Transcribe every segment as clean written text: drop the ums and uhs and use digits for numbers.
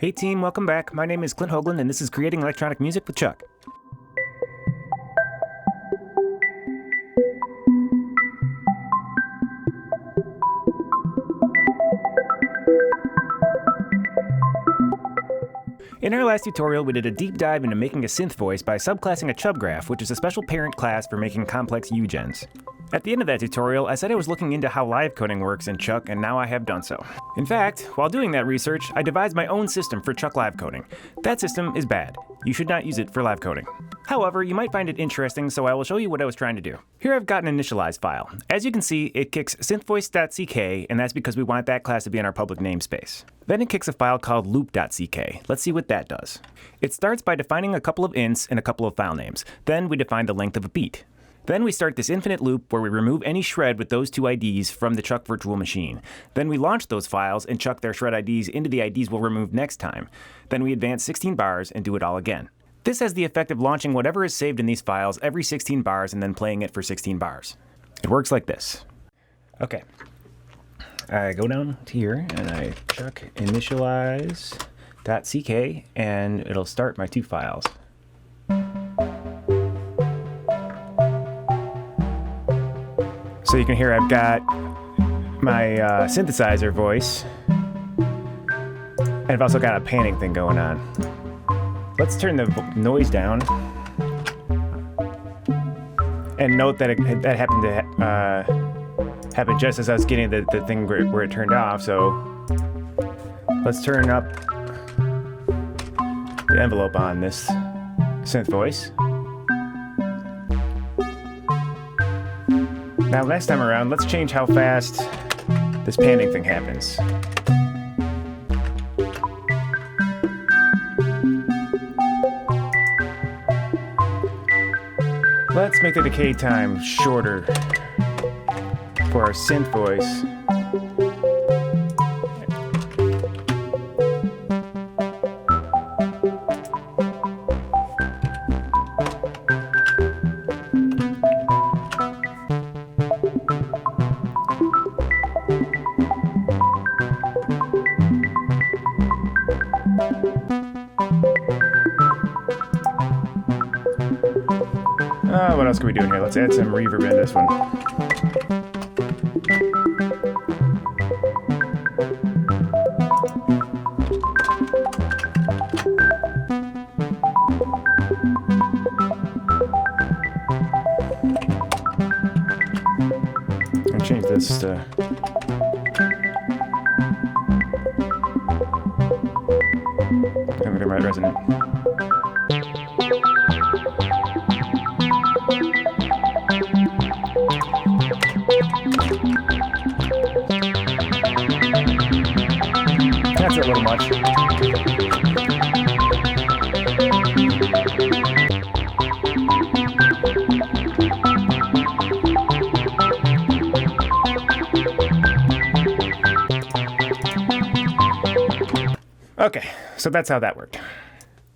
Hey team, welcome back. My name is Clint Hoagland and this is Creating Electronic Music with ChucK. In our last tutorial, we did a deep dive into making a synth voice by subclassing a Chubgraph, which is a special parent class for making complex U-gens. At the end of that tutorial, I said I was looking into how livecoding works in ChucK, and now I have done so. In fact, while doing that research, I devised my own system for ChucK livecoding. That system is bad. You should not use it for livecoding. However, you might find it interesting, so I will show you what I was trying to do. Here I've got an initialized file. As you can see, it kicks synthvoice.ck, and that's because we want that class to be in our public namespace. Then it kicks a file called loop.ck. Let's see what that does. It starts by defining a couple of ints and a couple of file names. Then we define the length of a beat. Then we start this infinite loop where we remove any shred with those two IDs from the ChucK virtual machine. Then we launch those files and chuck their shred IDs into the IDs we'll remove next time. Then we advance 16 bars and do it all again. This has the effect of launching whatever is saved in these files every 16 bars and then playing it for 16 bars. It works like this. Okay. I go down to here and I chuck initialize.ck and it'll start my two files. So you can hear I've got my synthesizer voice, and I've also got a panning thing going on. Let's turn the noise down, and note that that happened to happen just as I was getting the thing where it turned off. So let's turn up the envelope on this synth voice. Now, next time around, let's change how fast this panning thing happens. Let's make the decay time shorter for our synth voice. What else can we do in here? Let's add some reverb in this one. And change this to... I'm gonna write resonant. That's a little much. Okay, so that's how that worked.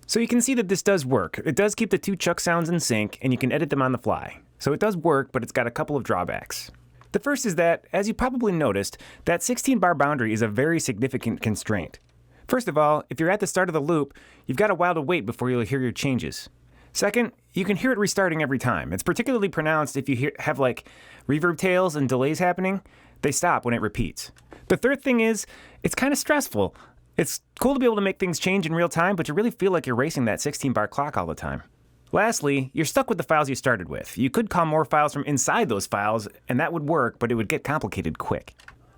So you can see that this does work. It does keep the two ChucK sounds in sync, and you can edit them on the fly. So it does work, but it's got a couple of drawbacks. The first is that, as you probably noticed, that 16-bar boundary is a very significant constraint. First of all, if you're at the start of the loop, you've got a while to wait before you'll hear your changes. Second, you can hear it restarting every time. It's particularly pronounced if you have like reverb tails and delays happening. They stop when it repeats. The third thing is, it's kind of stressful. It's cool to be able to make things change in real time, but you really feel like you're racing that 16-bar clock all the time. Lastly, you're stuck with the files you started with. You could call more files from inside those files, and that would work, but it would get complicated quick.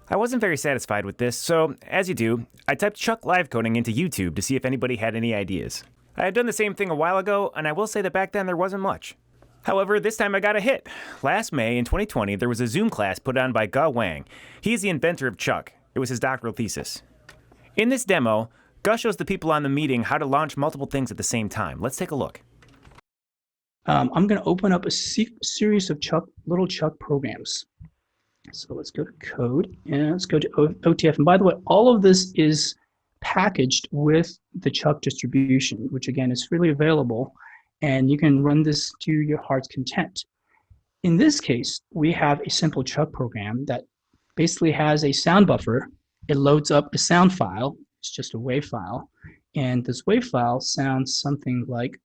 I wasn't very satisfied with this, so as you do, I typed ChucK livecoding into YouTube to see if anybody had any ideas. I had done the same thing a while ago, and I will say that back then there wasn't much. However, this time I got a hit. Last May in 2020, there was a Zoom class put on by Wang. He is the inventor of ChucK. It was his doctoral thesis. In this demo, Gus shows the people on the meeting how to launch multiple things at the same time. Let's take a look. I'm going to open up a series of little ChucK programs. So let's go to code and let's go to OTF. And by the way, all of this is packaged with the ChucK distribution, which again is freely available, and you can run this to your heart's content. In this case, we have a simple ChucK program that basically has a sound buffer. It loads up a sound file, It's just a WAV file. And this WAV file sounds something like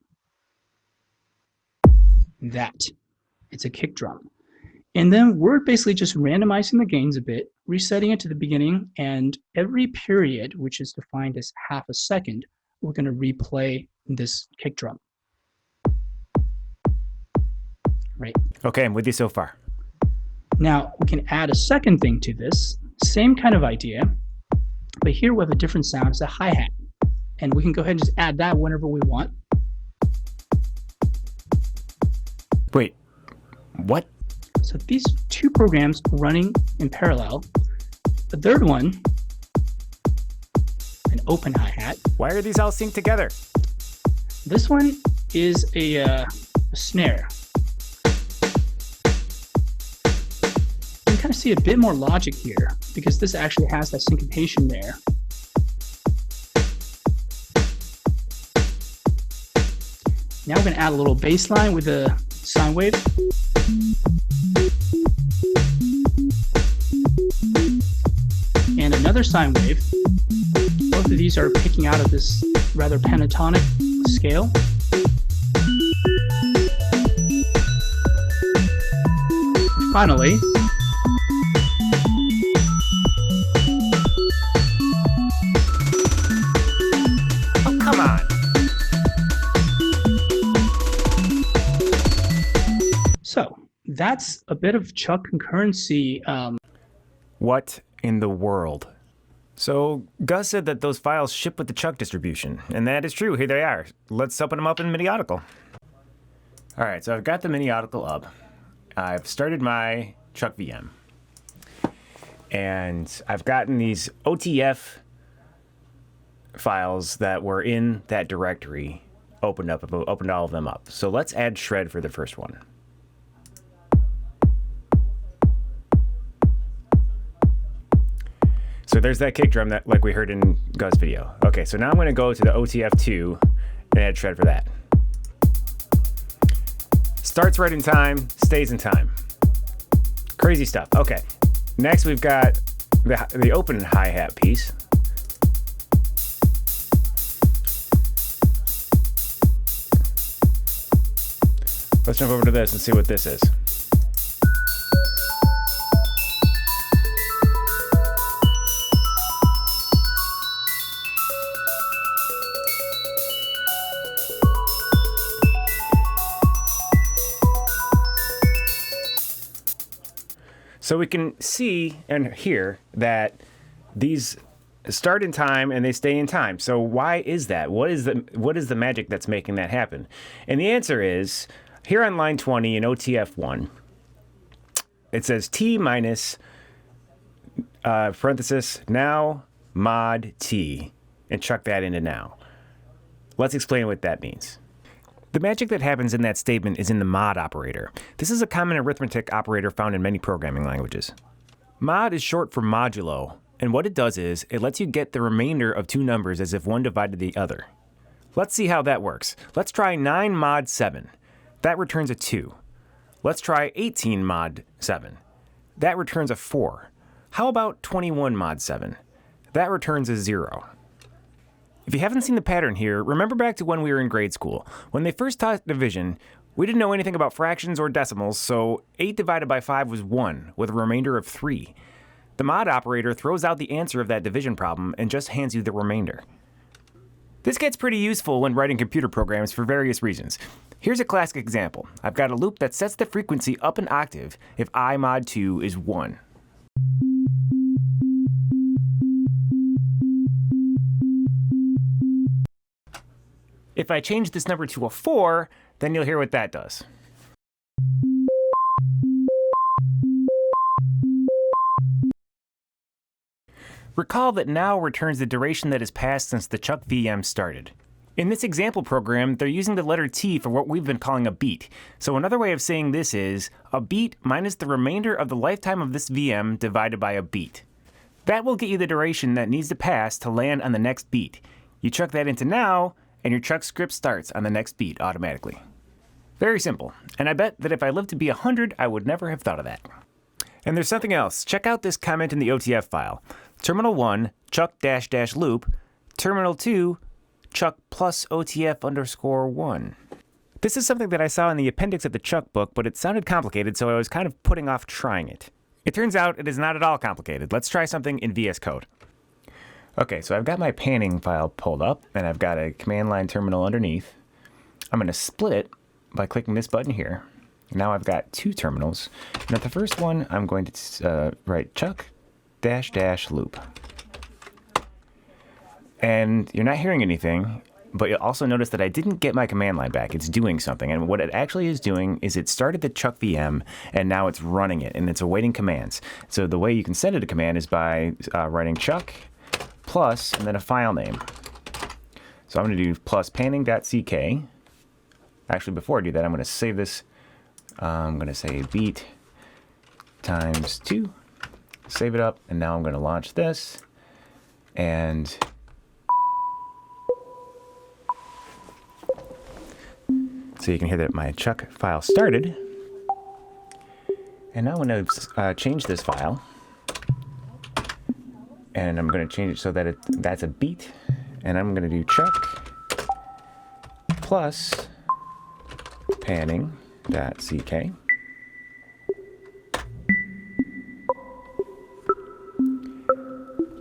that. It's a kick drum. And then we're basically just randomizing the gains a bit, resetting it to the beginning, and every period, which is defined as half a second, we're going to replay this kick drum. Right. Okay, I'm with you so far. Now, we can add a second thing to this, same kind of idea, but here we have a different sound, it's a hi-hat. And we can go ahead and just add that whenever we want. Wait, what? So these two programs running in parallel. The third one, an open hi-hat. Why are these all synced together? This one is a snare. You can kind of see a bit more logic here because this actually has that syncopation there. Now we're going to add a little bass line with a sine wave. And another sine wave. Both of these are picking out of this rather pentatonic scale. Finally, oh, come on. so that's a bit of ChucK concurrency. What in the world? So Gus said that those files ship with the ChucK distribution, and that is true. Here they are. Let's open them up in Miniatical. All right, so I've got the Miniatical up. I've started my ChucK VM, and I've gotten these OTF files that were in that directory opened up. I've opened all of them up. So let's add shred for the first one. So there's that kick drum that like we heard in Gus' video. Okay, so now I'm going to go to the OTF2 and add shred for that. Starts right in time, stays in time. Crazy stuff. Okay, next we've got the open hi-hat piece. Let's jump over to this and see what this is. So we can see and hear that these start in time and they stay in time. So why is that? What is the magic that's making that happen? And the answer is, here on line 20 in OTF1, it says T minus parenthesis now mod T, and chuck that into now. Let's explain what that means. The magic that happens in that statement is in the mod operator. This is a common arithmetic operator found in many programming languages. Mod is short for modulo, and what it does is it lets you get the remainder of two numbers as if one divided the other. Let's see how that works. Let's try 9 mod 7. That returns a 2. Let's try 18 mod 7. That returns a 4. How about 21 mod 7? That returns a 0. If you haven't seen the pattern here, remember back to when we were in grade school. When they first taught division, we didn't know anything about fractions or decimals, so 8 divided by 5 was 1, with a remainder of 3. The mod operator throws out the answer of that division problem and just hands you the remainder. This gets pretty useful when writing computer programs for various reasons. Here's a classic example. I've got a loop that sets the frequency up an octave if I mod 2 is 1. If I change this number to a 4, then you'll hear what that does. Recall that now returns the duration that has passed since the ChucK VM started. In this example program, they're using the letter T for what we've been calling a beat. So another way of saying this is a beat minus the remainder of the lifetime of this VM divided by a beat. That will get you the duration that needs to pass to land on the next beat. You chuck that into now, and your ChucK script starts on the next beat automatically. Very simple, and I bet that if I lived to be 100, I would never have thought of that. And there's something else. Check out this comment in the OTF file. Terminal 1, ChucK --loop, terminal 2, ChucK plus OTF_1. This is something that I saw in the appendix of the ChucK book, but it sounded complicated, so I was kind of putting off trying it. It turns out it is not at all complicated. Let's try something in VS Code. Okay, so I've got my panning file pulled up, and I've got a command line terminal underneath. I'm going to split it by clicking this button here. Now I've got two terminals. And at the first one, I'm going to write ChucK -- loop. And you're not hearing anything, but you'll also notice that I didn't get my command line back. It's doing something. And what it actually is doing is it started the ChucK VM, and now it's running it, and it's awaiting commands. So the way you can send it a command is by writing ChucK plus, and then a file name. So I'm going to do plus panning.ck. Actually, before I do that, I'm going to save this. I'm going to say beat times 2. Save it up, and now I'm going to launch this. And so you can hear that my ChucK file started. And now I'm going to change this file. And I'm going to change it so that that's a beat. And I'm going to do ChucK plus panning.ck.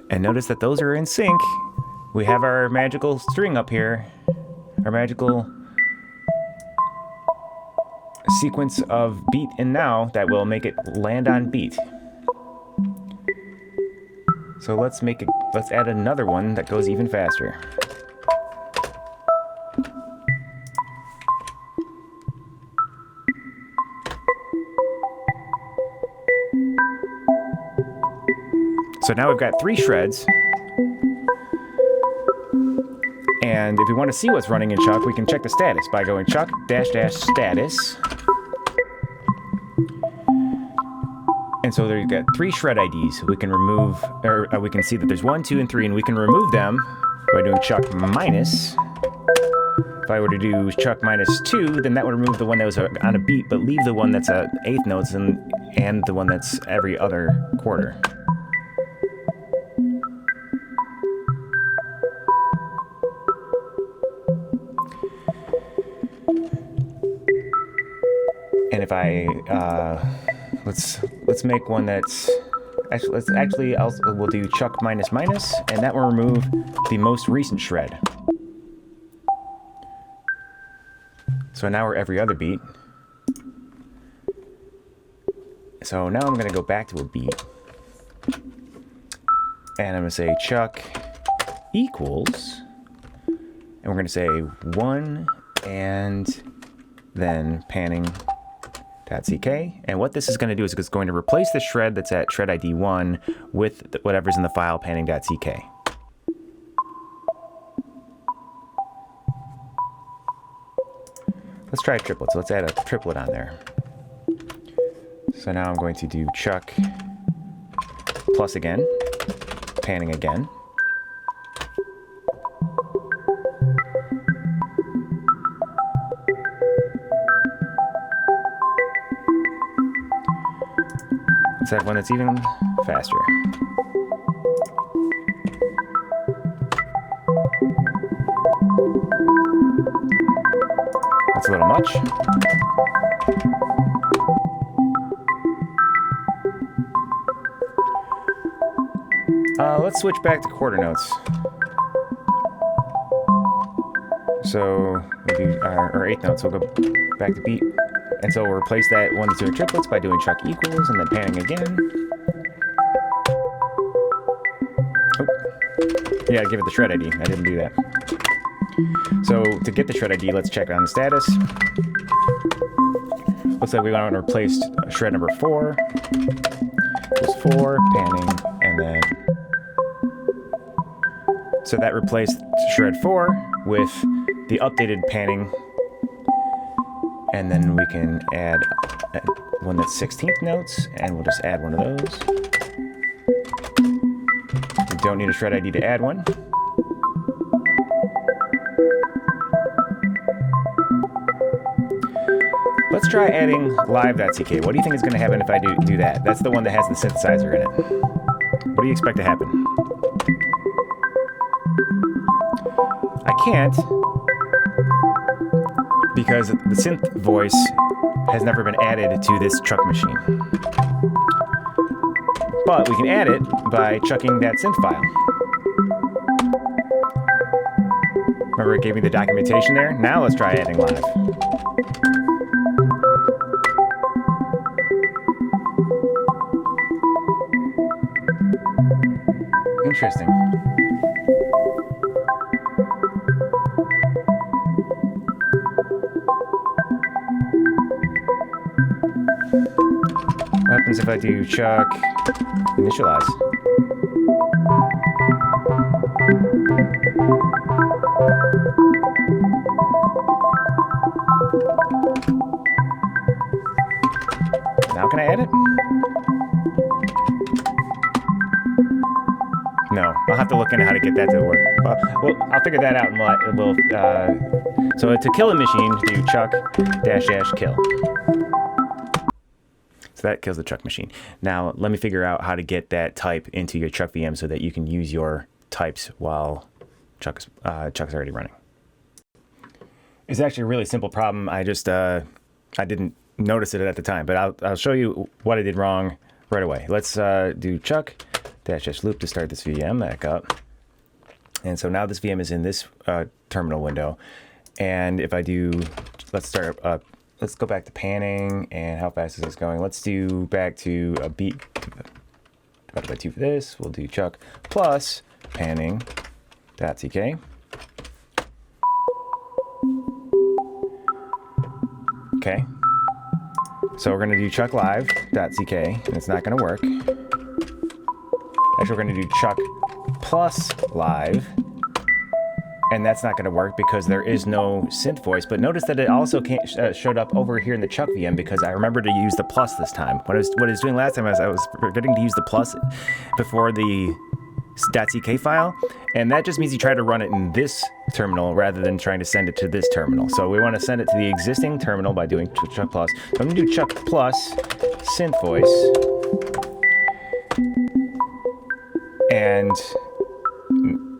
And notice that those are in sync. We have our magical string up here, our magical sequence of beat and now that will make it land on beat. So let's add another one that goes even faster. So now we've got 3 shreds. And if we want to see what's running in ChucK, we can check the status by going ChucK -- status. And so there you've got 3 shred IDs. We can remove, or we can see that there's 1, 2, and 3, and we can remove them by doing ChucK minus. If I were to do ChucK minus 2, then that would remove the one that was on a beat, but leave the one that's 1/8 notes and the one that's every other quarter. And if I let's make one that's we'll do ChucK minus minus, and that will remove the most recent shred. So now we're every other beat. So now I'm going to go back to a beat, and I'm going to say ChucK equals, and we're going to say 1 and then panning.ck. And what this is going to do is it's going to replace the shred that's at shred ID 1 with whatever's in the file panning.ck. Let's try triplets. Let's add a triplet on there. So now I'm going to do ChucK plus again, panning again. Let's have one that's even faster. That's a little much. Let's switch back to quarter notes. So we'll do our 8th notes. We'll go back to beat. And so we'll replace that one that's doing triplets by doing ChucK equals and then panning again. Oh. Yeah, give it the shred ID. I didn't do that. So to get the shred ID, let's check on the status. Looks like we want to replace shred number 4. Just 4, panning, and then... So that replaced shred 4 with the updated panning. And then we can add one that's 16th notes, and we'll just add one of those. We don't need a shred ID to add one. Let's try adding live.ck. What do you think is going to happen if I do that? That's the one that has the synthesizer in it. What do you expect to happen? can't, because the synth voice has never been added to this ChucK machine. But we can add it by chucking that synth file. Remember it gave me the documentation there? Now let's try adding live. Interesting. What happens if I do ChucK initialize? Now can I add it? No, I'll have to look into how to get that to work. Well, I'll figure that out and we'll so to kill a machine, do ChucK -- kill. So that kills the ChucK machine. Now let me figure out how to get that type into your ChucK VM so that you can use your types while ChucK's already running. It's actually a really simple problem. I just I didn't notice it at the time, but I'll show you what I did wrong right away. Let's do ChucK -- loop to start this VM back up. And so now this VM is in this terminal window. And if I do, let's go back to panning, and how fast is this going? Let's do back to a beat divided by 2 for this. We'll do ChucK plus panning.ck. Okay. So we're going to do ChucK live.ck, and it's not going to work. Actually, we're going to do ChucK plus live, and that's not going to work because there is no synth voice. But notice that it also showed up over here in the ChucK VM because I remember to use the plus this time. What I was doing last time is I was forgetting to use the plus before the .ck file, and that just means you try to run it in this terminal rather than trying to send it to this terminal. So we want to send it to the existing terminal by doing ChucK plus. So I'm going to do ChucK plus synth voice. And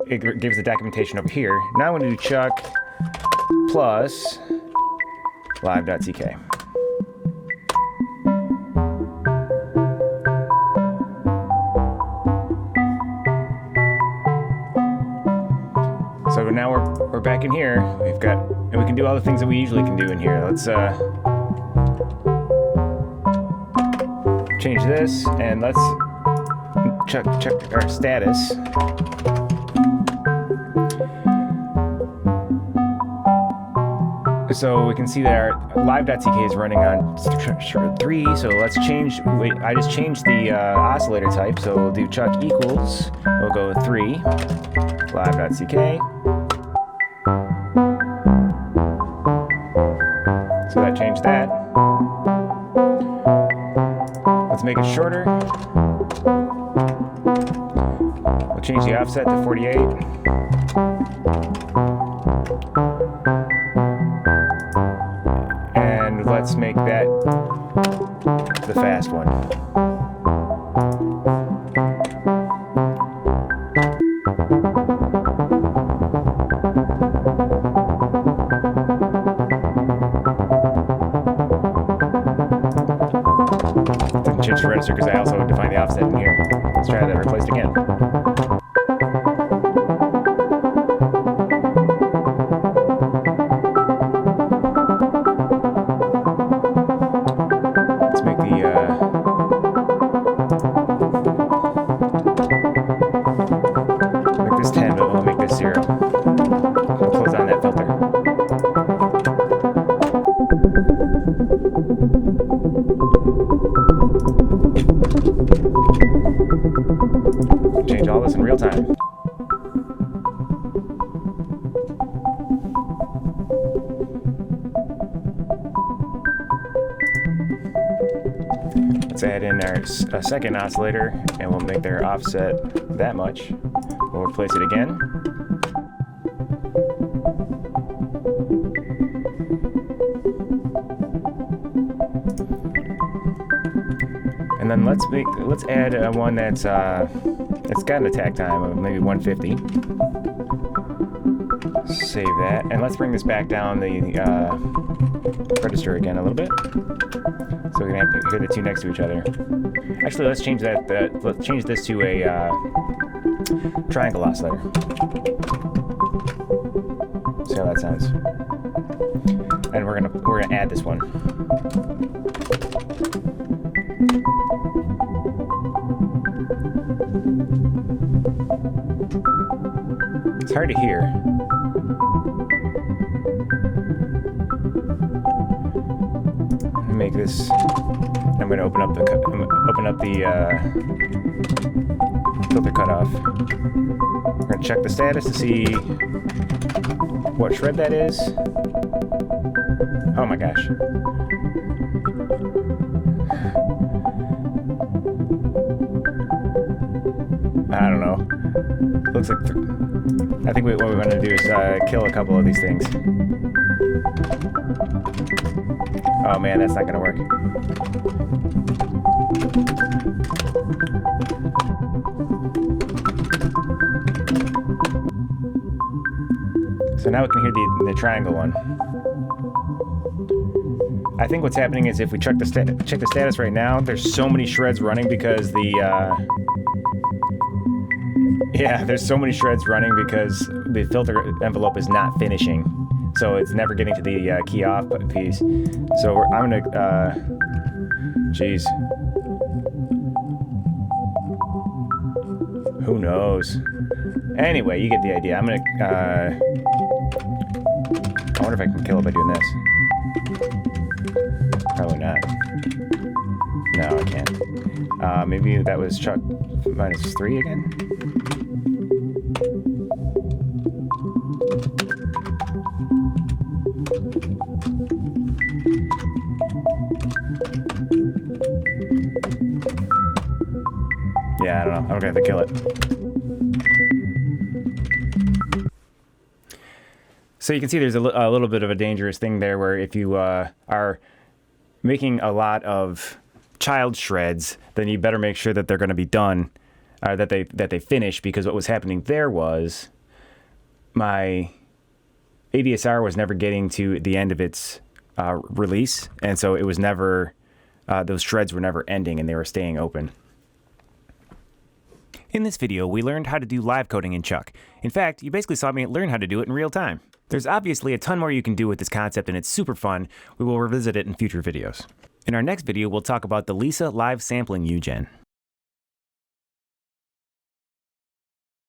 it gives the documentation over here. Now I'm going to do ChucK plus live.ck. So now we're back in here. And we can do all the things that we usually can do in here. Let's change this, and let's check our status. So we can see that our live.ck is running on 3, so let's change, I just changed the oscillator type, so we'll do ChucK equals, we'll go with 3, live.ck. So that changed that. Let's make it shorter. We'll change the offset to 48. And let's make that the fast one. Didn't change the register because I also defined the offset in here. Let's try that replaced again. Change all this in real time. Let's add in our second oscillator, and we'll make their offset that much. We'll replace it again. And then let's add one that's it's got an attack time of maybe 150. save that, and let's bring this back down the register again a little bit. So we're gonna have to hear the two next to each other. Actually, let's change that. Let's change this to a triangle oscillator. See how that sounds. And we're gonna add this one. It's hard to hear. Make this. I'm going to open up the filter cutoff. We're going to check the status to see what shred that is. Oh my gosh. I don't know. Looks like I think what we want to do is kill a couple of these things. Oh man, that's not gonna work. So now we can hear the triangle one. I think what's happening is if we check the status right now, there's so many shreds running because there's so many shreds running because the filter envelope is not finishing. So it's never getting to the key off piece. So I'm gonna, geez. Who knows? Anyway, you get the idea. I'm gonna, I wonder if I can kill it by doing this. Probably not. No, I can't. Maybe that was ChucK -3 again? Yeah, I don't know. I'm gonna have to kill it. So you can see there's a little bit of a dangerous thing there where if you are making a lot of child shreds, then you better make sure that they're going to be done, that they finish, because what was happening there was my ADSR was never getting to the end of its release, and so it was never, those shreds were never ending and they were staying open. In this video, we learned how to do live coding in ChucK. In fact, you basically saw me learn how to do it in real time. There's obviously a ton more you can do with this concept, and it's super fun. We will revisit it in future videos. In our next video, we'll talk about the Lisa live sampling UGen.